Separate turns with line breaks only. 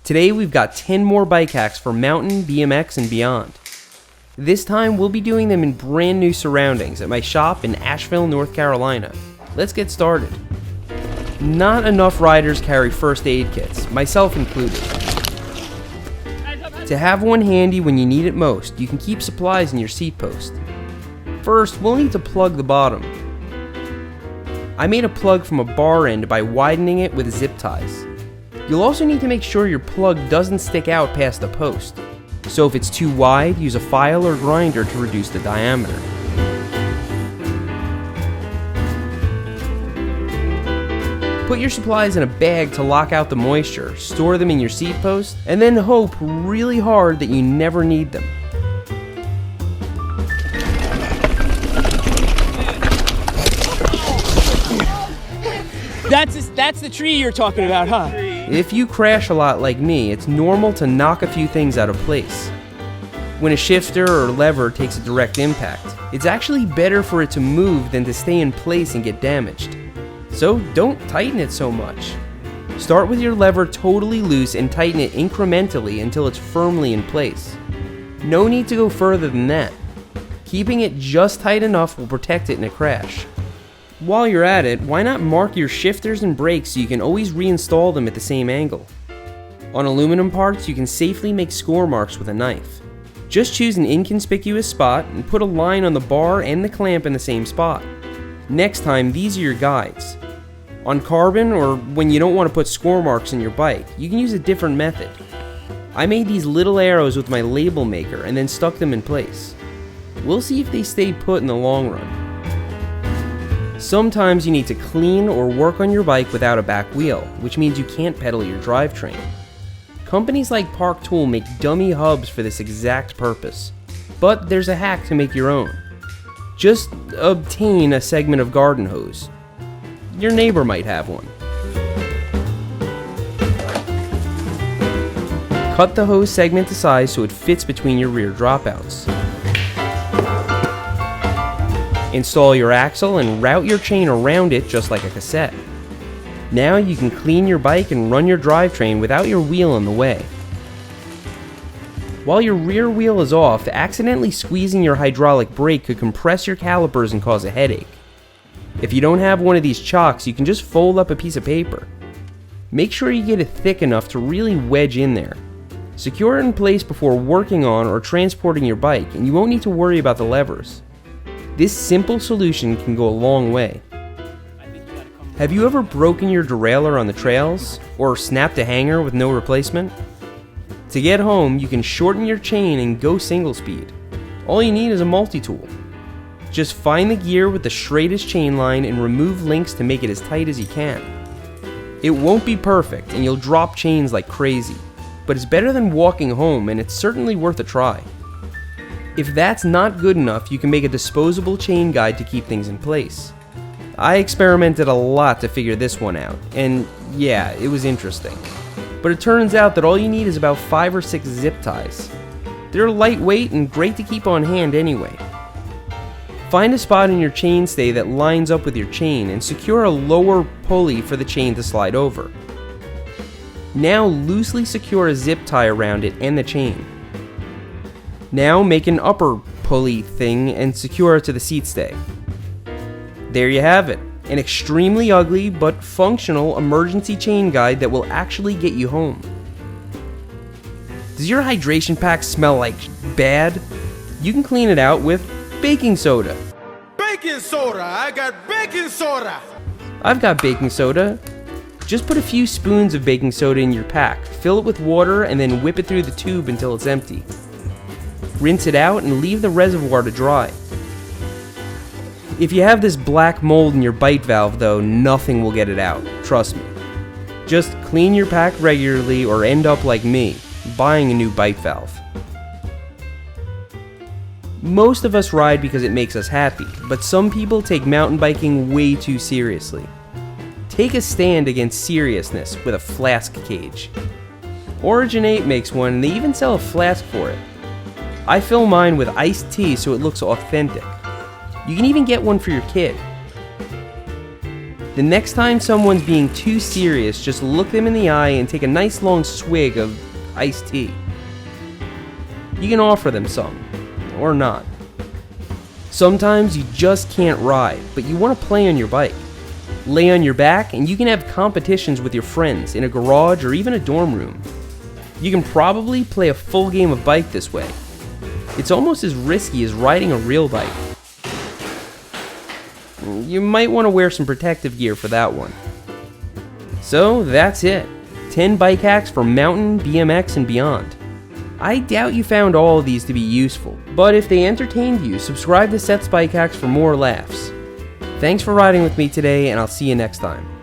Today we've got 10 more bike hacks for mountain, BMX, and beyond. This time we'll be doing them in brand new surroundings at my shop in Asheville, North Carolina. Let's get started. Not enough riders carry first aid kits, myself included. To have one handy when you need it most, you can keep supplies in your seat post. First, we'll need to plug the bottom. I made a plug from a bar end by widening it with zip ties. You'll also need to make sure your plug doesn't stick out past the post. So if it's too wide, use a file or grinder to reduce the diameter. Put your supplies in a bag to lock out the moisture, store them in your seat post, and then hope really hard that you never need them.
That's the tree you're talking about, huh?
If you crash a lot like me, it's normal to knock a few things out of place. When a shifter or lever takes a direct impact, it's actually better for it to move than to stay in place and get damaged. So don't tighten it so much. Start with your lever totally loose and tighten it incrementally until it's firmly in place. No need to go further than that. Keeping it just tight enough will protect it in a crash. While you're at it, why not mark your shifters and brakes so you can always reinstall them at the same angle? On aluminum parts, you can safely make score marks with a knife. Just choose an inconspicuous spot and put a line on the bar and the clamp in the same spot. Next time, these are your guides. On carbon, or when you don't want to put score marks in your bike, you can use a different method. I made these little arrows with my label maker and then stuck them in place. We'll see if they stay put in the long run. Sometimes you need to clean or work on your bike without a back wheel, which means you can't pedal your drivetrain. Companies like Park Tool make dummy hubs for this exact purpose, but there's a hack to make your own. Just obtain a segment of garden hose. Your neighbor might have one. Cut the hose segment to size so it fits between your rear dropouts. Install your axle and route your chain around it just like a cassette. Now you can clean your bike and run your drivetrain without your wheel in the way. While your rear wheel is off, accidentally squeezing your hydraulic brake could compress your calipers and cause a headache. If you don't have one of these chocks, you can just fold up a piece of paper. Make sure you get it thick enough to really wedge in there. Secure it in place before working on or transporting your bike, and you won't need to worry about the levers. This simple solution can go a long way. Have you ever broken your derailleur on the trails, or snapped a hanger with no replacement? To get home, you can shorten your chain and go single speed. All you need is a multi-tool. Just find the gear with the straightest chain line and remove links to make it as tight as you can. It won't be perfect and you'll drop chains like crazy, but it's better than walking home and it's certainly worth a try. If that's not good enough, you can make a disposable chain guide to keep things in place. I experimented a lot to figure this one out, and yeah, it was interesting. But it turns out that all you need is about 5 or 6 zip ties. They're lightweight and great to keep on hand anyway. Find a spot in your chainstay that lines up with your chain and secure a lower pulley for the chain to slide over. Now loosely secure a zip tie around it and the chain. Now make an upper pulley thing and secure it to the seat stay. There you have it, an extremely ugly but functional emergency chain guide that will actually get you home. Does your hydration pack smell like bad? You can clean it out with baking soda.
Baking soda! I got baking soda!
I've got baking soda. Just put a few spoons of baking soda in your pack, fill it with water, and then whip it through the tube until it's empty. Rinse it out and leave the reservoir to dry. If you have this black mold in your bite valve though, nothing will get it out, trust me. Just clean your pack regularly or end up like me, buying a new bite valve. Most of us ride because it makes us happy, but some people take mountain biking way too seriously. Take a stand against seriousness with a flask cage. Origin 8 makes one and they even sell a flask for it. I fill mine with iced tea so it looks authentic. You can even get one for your kid. The next time someone's being too serious, just look them in the eye and take a nice long swig of iced tea. You can offer them some, or not. Sometimes you just can't ride, but you want to play on your bike. Lay on your back and you can have competitions with your friends in a garage or even a dorm room. You can probably play a full game of bike this way. It's almost as risky as riding a real bike. You might want to wear some protective gear for that one. So that's it. 10 bike hacks for mountain, BMX, and beyond. I doubt you found all of these to be useful, but if they entertained you, subscribe to Seth's Bike Hacks for more laughs. Thanks for riding with me today, and I'll see you next time.